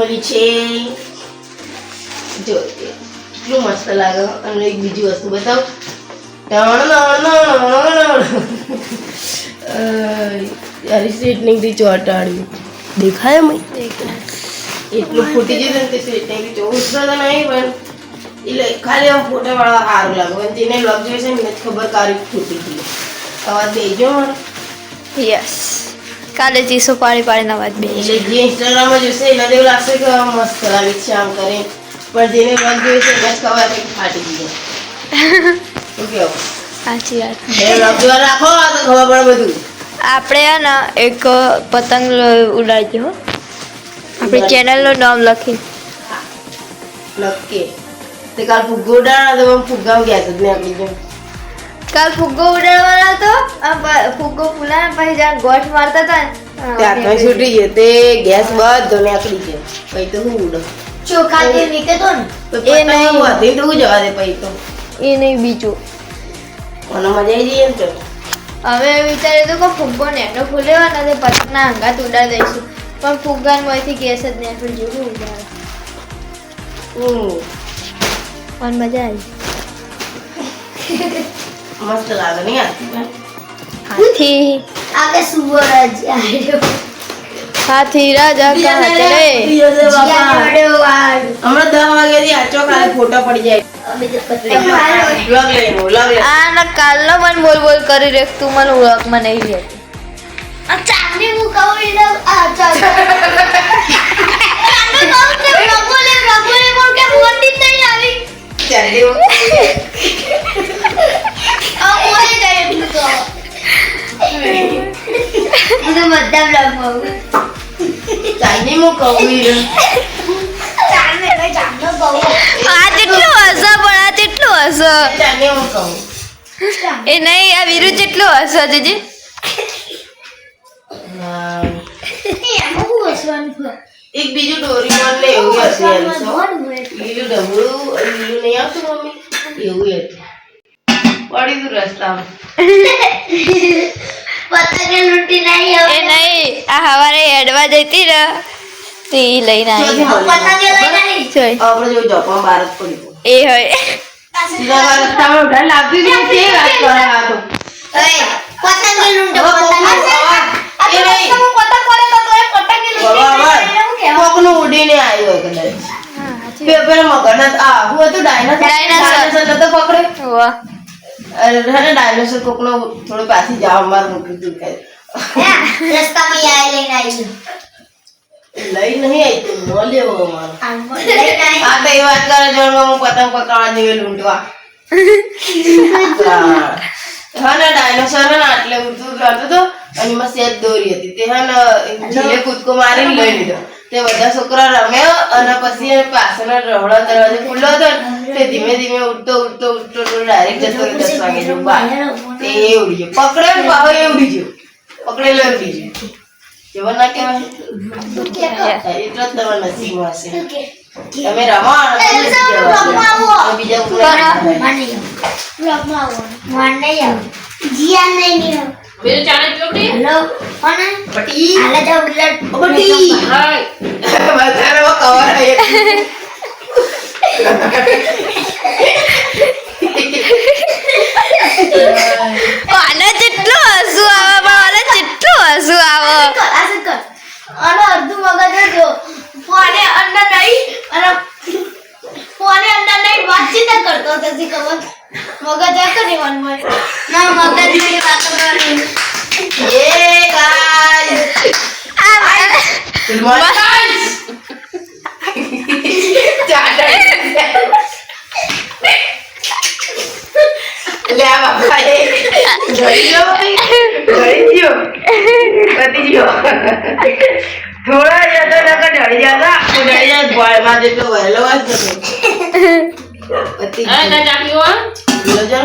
મળી છે જો કેટલું મસ્ત લાગે અને એક બીજી વસ્તુ બતાવ સ્ટ્રેટનિંગથી ચોટાડ્યું દેખાય મય એટલું ફૂટી ગયું ને કે સ્ટ્રેટનિંગથી ચોસતો તો નહીં પણ એટલે ખાલી આમ ફોટા વાળા સારું લાગે પણ જેને લગ જોઈશે ને મને ખબર કારી ફૂટી ગઈ અવાજ દેજો મને યસ કાલે ચીસો પાડી પાડીને અવાજ બે એટલે જે ઇન્સ્ટાગ્રામમાં જોશે એને એવું લાગશે કે આમ મસ્ત લાગે છે આમ કરે પણ જેને લગ જોઈશે એને જ ખબર કે ફાટી ગઈ શું કેવું સાચી વાત એ લગ જોવા રાખો તો ખબર પડે બધું આપણે હે ને એક પતંગ ઉડાડી હો આપણી ચેનલનું નામ લખી લકે તે કાલ ફુગ્ગો ઉડાડ્યો તો મને ફુગ્ગામાં ગયા જ નહીં આપણી જેમ કાલ ફુગ્ગો ઉડાડવાનો હતો ફુગ્ગો ફૂલા પછી જ્યાં ગોઠ મારતા હતા ત્યાં કઈ છૂટી ગયો તે ગેસ બધો નીકળી ગયો પછી તો હું ઉડો ચોખા તે નીકળતો ને એ નહીં વધી તો હું જવા દે પછી તો એ નહીં બીજું મને મજા આવી જઈએ ને તો હવે વિચાર્યું હતું કે ફુગ્ગો નેટો ફૂલ્યો ને તે પતંગના અંગાત ઉડાડી દઈશું પણ ફુગ્ગામાંથી ગેસ જ નીકળી ગયું ઉડાડે પણ મજા આવી મસ્ત લાગે નહીં હાથી आगे सुबह आयो હાથી રાજા કહતે રે હમણાં 10 વાગ્યાથી આચો કાલે ફોટો પડી જાય લગ લેવો આ ના કાલનો મને બોલ બોલ કરી રે તું મને ઓળખમાં નહીં લે चांदी को कवर इधर आ चांदी को प्रभुले बोल के फोन दी नहीं आई ચાલે अब बोले जाए तो मुझे मतलब लगा ચાલે મો કવી चांदी नहीं चांदी को આ કેટલું હશે પણ આ કેટલું હશે ચાલે મો કહું એ નહીં આ વિરુ જેટલું હશે જીજી એક બીજું ડોરીમોન લે એવું હશે લીલું ડબલું લીલું નહીં આવતું મમ્મી એવું હતું પડી તું રસ્તામાં पता के लूटी नहीं है એ નહીં આ હવારે એડવા જતી ને તે ઈ લઈને આવી पता के नहीं જોઈ આપણે જો જોપમાં બહાર જ પડી ગયું એ હોય સીધા રસ્તામાં ઉઠા લાગતી જ નથી વાત કરે આ તો पता के लूटे હવે કોકનું ઉડીને આવ્યો હોય કદાચ પેલા મગર આ હું હતું ડાયનાસોર નતો પકડે વાહ અરે ડાયનાસોર કોકનો થોડો પાછી જાવ માર મૂકી તું કે रास्ता में आए लेना आई લઈ નહીં આવી તું નો લેવો મારો लेना आई આ તો એ વાત કરે જોરમાં હું પતંગ પકડવા જેવી લૂંટવા હા ને ડાયનાસોર ને આટલે ઊંધું રહેતો તો અને એમાં સેજ દોરી હતી તે હા ને જીલે કૂદકો મારીને લઈ લીધો તે બધા છોકરા રમ્યો અને પછી પાછળનો રહોળો દરવાજો ખુલ્લો હતો ને તે ધીમે ધીમે ઉડતો ડાયરેક્ટ જતો રહ્યો 10 વાગે જેવું બહાર તે એ ઉડી ગયો પકડે ને પાછો એ ઉડી ગયો પકડેલો ઉડી ગયો જેવો ના કહેવાય એટલો જ તમારા નસીબમાં હશે તમે રમો અને બીજા પૂરા जिया नहीं मेरे चैनल पे उठी हेलो कौन है बटी आला जाओ ब्लड बटी हाय बता वो कवर है આના જેટલું હસુ આવે બાવાલા જેટલું હસુ આવે ऐसे कर અને અડધું મગજ જો ફોને અંદર નહીં અને ફોને અંદર નહીં વાતચીત કરતો હતો જી ખબર મગજ હતો ને મનમાં ના મગજ ની વાત કરવાની ये गाइस गुड मॉर्निंग गाइस चाटा ले आ बाबा ये घड़ी लो घड़ी जियो पति जियो थोड़ा ज्यादा लगा डरी जाता डरी जाए बॉय मार दे तो वेलो आज तो पति Ay, nandiyan yun? bilo jam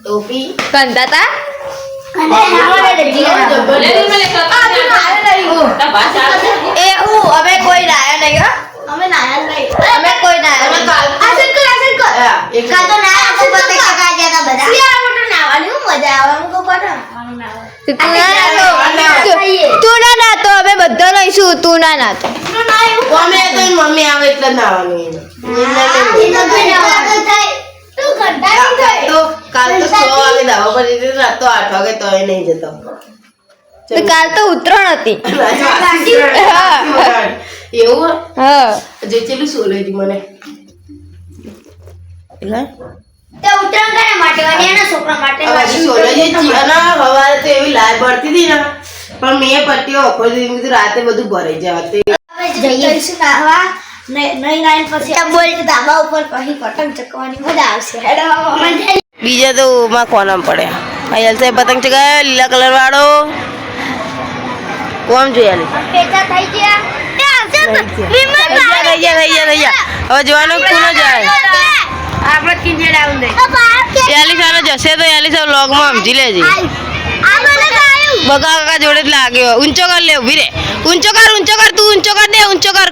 topi કંધાતા અને નાવાને લઈ ગયા Lagi balik ka pa. Tapos, એ હું અમે કોઈ નાયા નહીં હો અમે નાયા નહીં અમે કોઈ નાયા નહીં. આસન કર एक કા તો ના આપો પતે કાકા ગયા તા બધા સિયા મોટો નાવાની હું મજા આવે અમુક કોટ નાવાનું નાવા તું ના નાતો તું ના નાતો અમે બધા રહીશું તું ના નાતો તો ના એવું અમે તો એની મમ્મી આવે એટલે જ નાવાનું એને. તો થાય તું ઘંટા નહીં થાય કાલ તો 6 વાગે દાવા પર જતી રાત તો 8 વાગે તોય નહીં જતો. તો કાલ તો ઉત્તરાયણ હતી એવું હા જે ચેલું સોલેરી મને એટલે તે ઉત્તરાયણ કરે માટે અને એના છોકરા માટે પછી સોલેરી જીવાના હવારે તો એવી લાલ પડતી હતી ને પણ મેં પટ્ટીઓ ઓખો દીધી મેં કીધું રાતે બધું ભરાઈ જાય તે જઈશું નાહવા નહીં નાઈન પછી બોલ ધાબા ઉપર પછી પતંગ ચકવાની મજા આવશે હેડો બીજા તો માં કોનામ પડ્યા અયલ સાહેબ પતંગ ચગાવ્યો લીલા કલર વાળો કોમ જોયા પેચા થઈ ગયા તે આવશે તો વિમલ થઈ ગયા હવે જોવાનું કોનો જાય આપણે કિંજે ડાઉન દે એલિસાનો જશે તો એલિસા વ્લોગમાં સમજી લેજે આ મને ગાયું બગા કાકા જોડે જ લાગ્યો ઊંચો કર લે ઉભી રે ઊંચો કર તું ઊંચો કર દે ઊંચો કર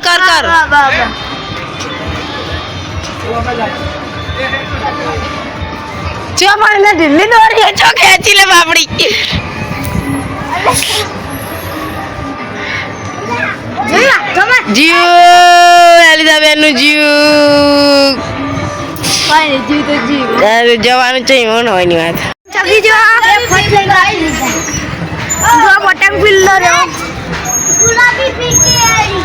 ચો મને દિલ્હી દોરી ચો ખેંચી લે બાપડી જોયા તમે જીવ એલિઝાબેથ નું જીવ પાણી જીવ તો જીવ જવાનું છે એમાં હોય ની વાત ચકી જો ફટલે ગાઈ દીધા જો પતંગ પીલ્લો રે ગુલાબી પીકે આઈ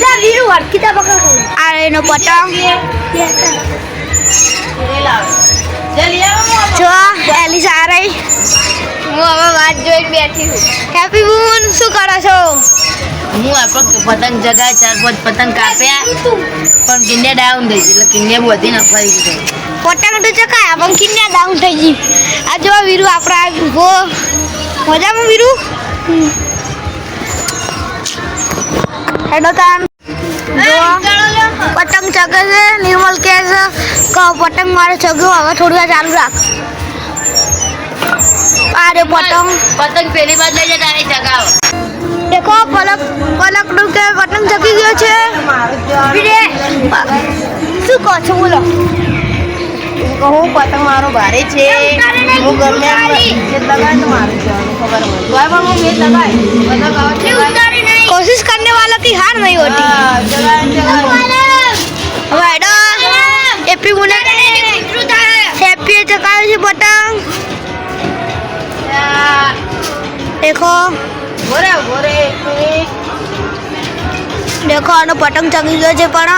જા વીરુ હરકીતા પકડ આ એનો પતંગ જો એલિસા આ રહી હું હવે વાત જોઈને બેઠી છું હેપી બૂન શું કરો છો હું આપણે પતંગ જગાય 4-5 પતંગ કાપ્યા પણ કિન્યા ડાઉન થઈ ગઈ એટલે કિન્યા બધી નફાઈ ગઈ પતંગ તો ચકાયા પણ કિન્યા ડાઉન થઈ ગઈ આ જો વીરુ આપણા ઉભો મજામાં વીરુ હેડો તાન જો પતંગ ચગે છે નિર્મલ કહે છે કે પતંગ મારે ચગ્યો હવે થોડી વાર ચાલુ રાખ અરે પતંગ પેલી બાદ લઈ જતા નહીં ચગાવ દેખો પલક નું કે પતંગ ચગી ગયો છે વીરે શું કહો છો બોલો હું પતંગ મારો ભારે છે હું ગમે લગાય તો મારું જવાનું ખબર હોય પણ હું મેં લગાય પતંગ આવે कोशिश करने वालों की हार नहीं होती वाडा हैप्पी मुने हैप्पी चकावे છે પતંગ देखो देखो આનો પતંગ ચગી ગયો છે પણ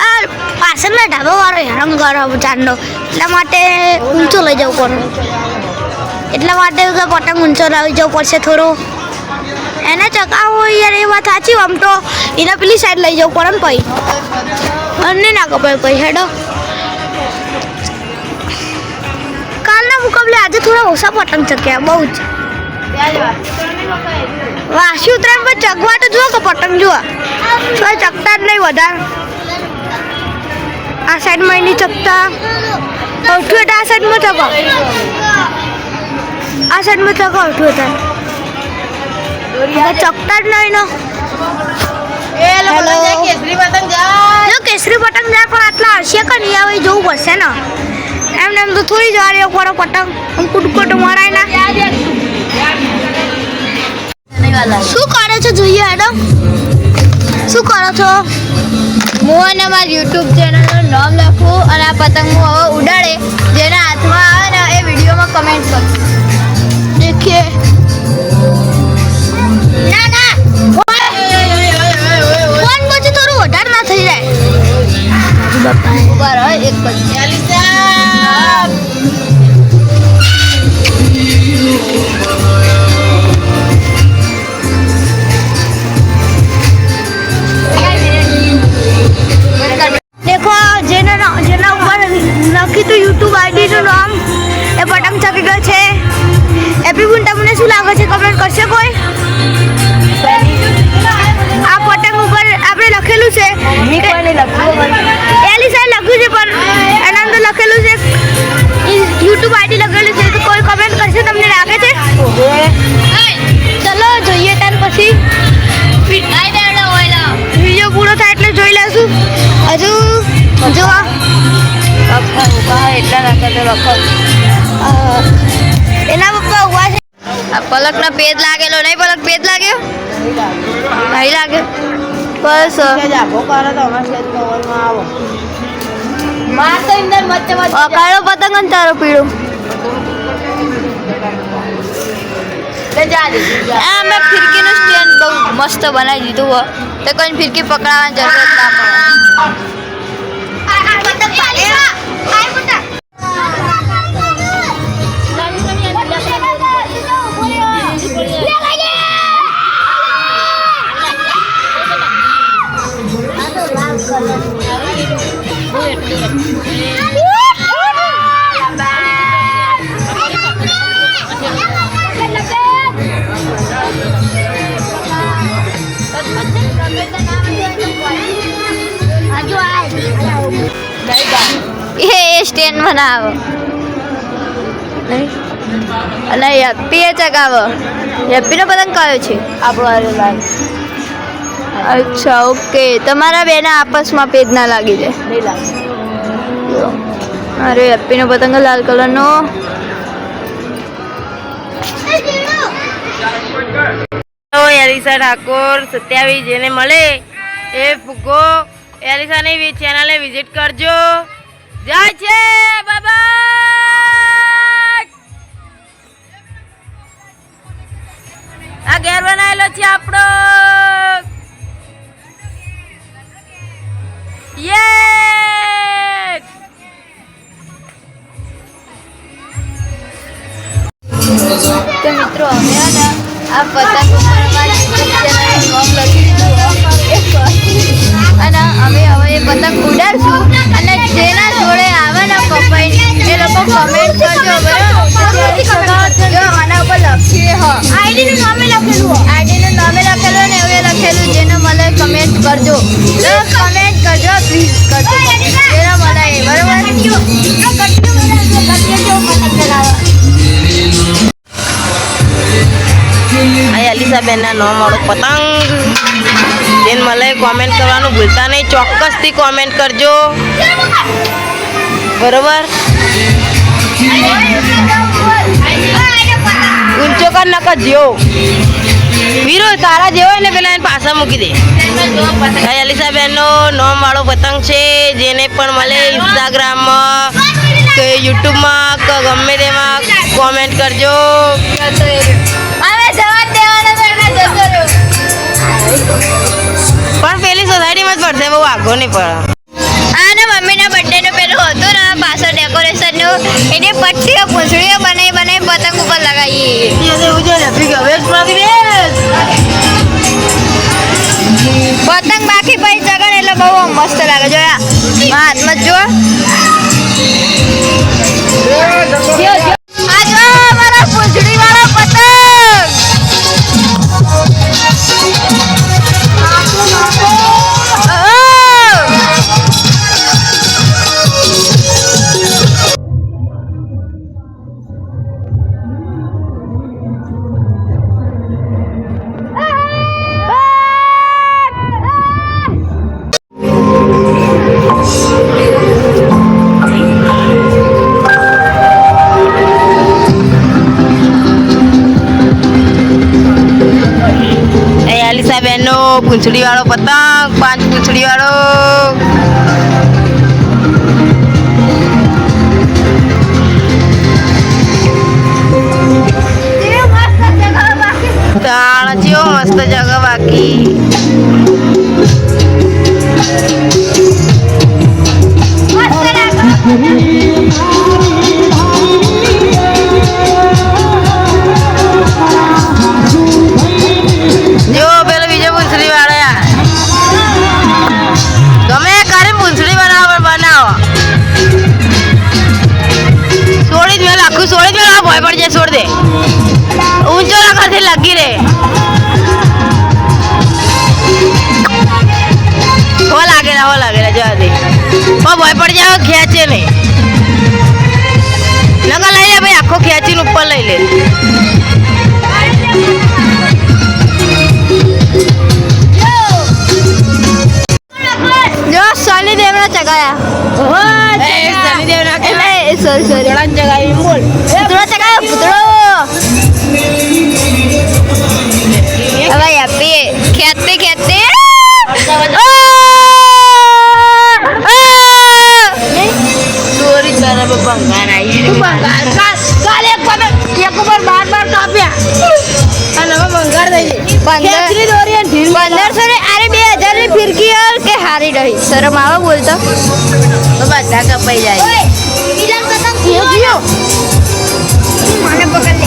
આ પાછળના ઢાબા વાળો હેરાન કરે ચાંદો એટલા માટે ઊંચો લઈ જવું પડે એટલા માટે પતંગ ઊંચો લાવી જવું પડશે થોડું એને ચકાવો યાર એ વાત સાચી આમ તો એને પેલી સાઈડ લઈ જવું પડે ને પછી અને ના કપાય પછી હેડો કાલના મુકાબલે આજે થોડા ઓછા પતંગ ચક્યા બહુ જ વાસી ઉત્તરાયણ પર ચગવા તો જુઓ કે પતંગ જુઓ તો ચકતા જ નહીં વધારે આ સાઈડમાં એની ચકતા ઉઠ્યું એટલે આ સાઈડમાં ચગાવ આ સાઈડમાં ચગાવ ઉઠ્યું એટલે ચકતા જ નહીં કેસરી પતંગ જાય જો કેસરી પતંગ જાય પણ આટલા હશે કે નહીં આવે જોવું પડશે ને એમને એમ તો થોડી જવા રહ્યો પડો પતંગ આમ કુટકો તો મરાય ના શું કરો છો જોઈએ મેડમ શું કરો છો હું અને મારા યુટ્યુબ ચેનલનું નામ લખું અને આ પતંગ હું હવે ઉડાડે જેના હાથમાં આવે ને એ વિડીયોમાં કમેન્ટ કરો દેખીએ ના ના ફોન પછી થોડું વધારે ના થઈ જાય ઉભા રહો એક પછી देखो જેના ઉપર લખી તો યુટ્યુબ આઈડી નું નામ એ પતંગ ચકી ગયો છે હેપી બૂન તમને શું લાગે છે કમેન્ટ કરશે કોઈ આ પતંગ ઉપર આપણે લખેલું છે એલી સાહેબ લખ્યું છે પણ એના અંદર લખેલું છે યુટ્યુબ આઈડી લખેલું છે તો કોઈ કમેન્ટ કરશે તમને લાગે છે ચલો જોઈએ ત્યાર પછી વિડીયો પૂરો થાય એટલે જોઈ લેશું હજુ જો એના પપ્પા ઉભા છે આ પલકનો પેજ લાગેલો નહીં, પલક પેજ લાગ્યો નહીં લાગે બસ આખો કરો તો અમારે સેજ કવરમાં આવો માર તો અંદર મચ્ચે કાળો પતંગ અને તારો પીળો આ મેં ફિરકીનું સ્ટેન્ડ બહુ મસ્ત બનાવી દીધું હોય તો કોઈ ફિરકી પકડાવવાની જરૂરત ના પડે. એ સ્ટેન્ડ બનાવો અને યપ્પી એ ચગાવો. યપ્પીનો પતંગ કયો છે? આપણો આરે લાઈન અચ્છા ઓકે. તમારા બેના આપસમાં પેજ ના લાગી જાય. નહીં લાગે. અરે યપ્પીનો પતંગ લાલ કલરનો. એલિસા ઠાકોર 27 જેને મળે એ ફુગ્ગો એલિસાની ચેનલે વિઝિટ કરજો. જાય છે બાબા. આ ઘેર બનાવેલો છે આપણો. યે તો મિત્રો અમે આ પતંગ ઉપર અમારી YouTube ચેનલનું નામ લખી દીધું અને અમે હવે એ પતંગ ઉડાડશું અને જેના જોડે આવે ને કપાઈ એ લોકો કમેન્ટ કરજો બરાબર. જો આના ઉપર લખીએ આઈડીનું નામે લખેલું ને એવું લખેલું જેને મળે કમેન્ટ કરજો. કમેન્ટ કરજો પ્લીઝ કરજો જેને મળે એ બરાબર. એલિસા બેનના નામ વાળો પતંગ જેને મળે કોમેન્ટ કરવાનું ભૂલતા નહીં. ચોક્કસથી કોમેન્ટ કરજો બરોબર. ઊંચો કર નકર જેવો વીરો તારા જેવો હોય ને પેલા એને પાછા મૂકી દે. એલિસા બેનનો નામ વાળો પતંગ છે. જેને પણ મળે ઇન્સ્ટાગ્રામમાં કે યુટ્યુબમાં કે ગમે તેમાં કોમેન્ટ કરજો. પણ પેલી સોસાયટીમાં જ પડશે, બહુ આગો નહીં પડે. આને મમ્મીના બર્થડેનું પેલું હતું ને પાછળ ડેકોરેશનનું એને પટ્ટીઓ પૂંછડીઓ બનાવી પતંગ ઉપર લગાવીએ. પતંગ બાકી પછી ચગણ એટલે બહુ મસ્ત લાગે. જોયા હાથમાં જો આ જો મારા પૂંછડી વાળો પતંગ. એલિસા બેનનો પૂંછડી વાળો પતંગ 5 પૂંછડી વાળો. તાણ જેવો મસ્ત જગા બાકી. જો પેલો બીજો પૂંછડી વાળો ગમે કરે પૂંછડી બનાવો. છોડી જ મેં આખું છોડી જ મેં ભય પડી જાય. છોડ દે ઊંચો લખાથી લગી રે. હો લાગેલા જવા દે. ભય પડી જાય ખેંચે નહીં. નકા લઈ લે ભાઈ, આખો ખેંચીને ઉપર લઈ લે. જો સની દેવના ચગાયા. સની દેવના સોરી જગાવી બોલ. પૂતળો ચગાયો પૂતળો. મારો બોલતો તો બધા કપાઈ જાય. ઓય બીજા પતંગ ગયો મને પકડ લે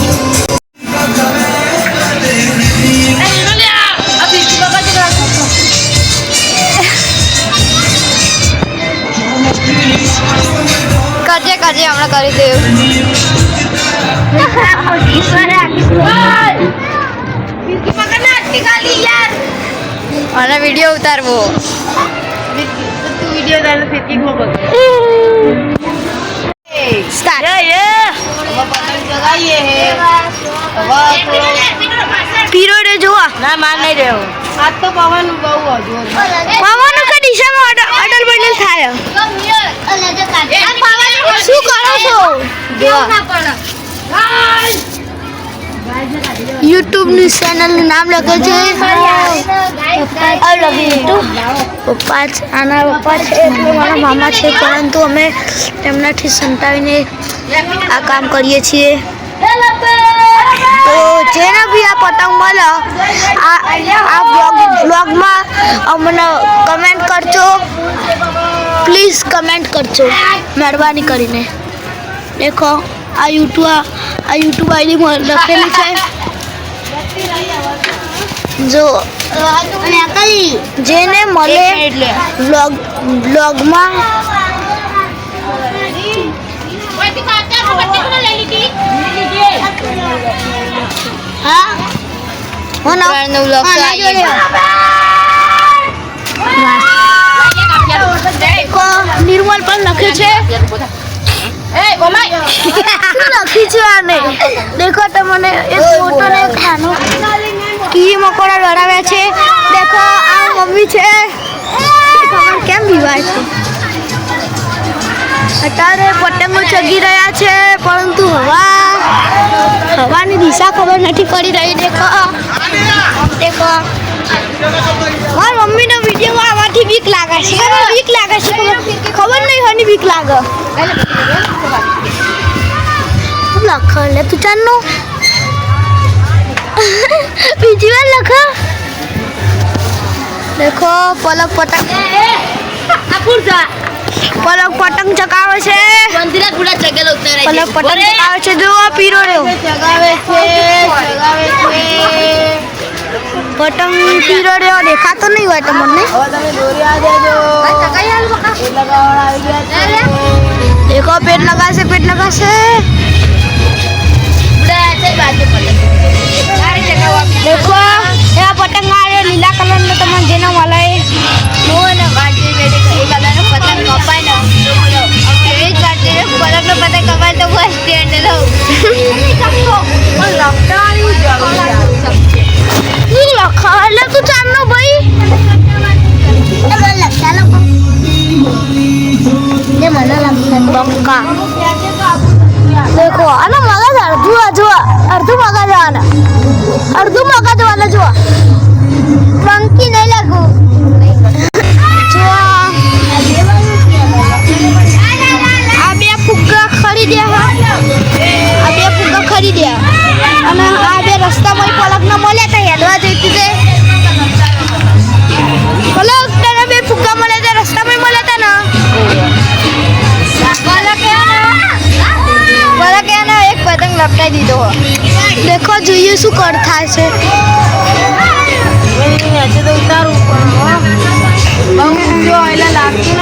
કરજે હમણાં કરી દેવું અને વિડીયો ઉતારવો તું વિડીયો તારે ફેંકીમાં બગ. સ્ટાર્ટ હવે પતંગ ચગાવીએ હે. હવે થોડો પીરોડે જોવા ના માર નહીં રહ્યો. આજ તો પવન બહુ જોર. પવન કે દિશામાં અડલ બદલ થાય શું કરો છો યુટ્યુબ ની ચેનલ નું નામ લખે છે પપ્પા આના પપ્પા છે એટલે મારા મામા છે પરંતુ અમે તેમનાથી સંતાવીને આ કામ કરીએ છીએ તો જેને બી આ પતંગ મળે આ બ્લોગમાં અમને કમેન્ટ કરજો પ્લીઝ કમેન્ટ કરજો મહેરબાની કરીને દેખો આ યુટ્યુબ આઈડી લખેલી છે જો જેને મળે બ્લોગમાં હા નિર્મલ પણ લખે છે શું લખી છે આને દેખો તમને એક મોટો ને એક નાનો કી મકોડા ડરાવ્યા છે દેખો આ મમ્મી છે ખબર કેમ બીવાય છે અત્યારે પતંગો ચગી રહ્યા છે પરંતુ હવાની દિશા ખબર નથી પડી રહી દેખો મારી મમ્મીનો વિડીયો આવવાથી બીક લાગે છે ખબર નહીં હોની બીક લાગે લખ લે તું ચાલનો બીજી વાર લખ દેખો પલક પતંગ ચગાવે છે પલક પતંગ ચગાવે છે જો પીરો રહ્યો પતંગ પીરો રહ્યો દેખાતો નહીં હોય તમને હવે તમે દોરી આ દેજો. એ લગાવવાળા આવી ગયા છે. દેખો પેટ લગાશે દેખો એવા પતંગ આવે લીલા કલરનો તમને જેનો મળે એટલે તું ચાલનો ભાઈ બંકા દેખો આનો મગજ અડધું મગજ વાળા જો બંકી નહીં લાગુ આ બે ફુગ્ગા ખરીદ્યા અને આ બે રસ્તામાં પલક ન મળ્યા તા હેડવા જઈતી તે પલક તને બે ફુગ્ગા મળ્યા તા રસ્તામાં મળ્યા તા ને પલક એક પતંગ લપટાઈ દીધો દેખો જોઈએ શું કર થાય છે નીચે તો ઉતારવું પણ જો એટલે લાગતું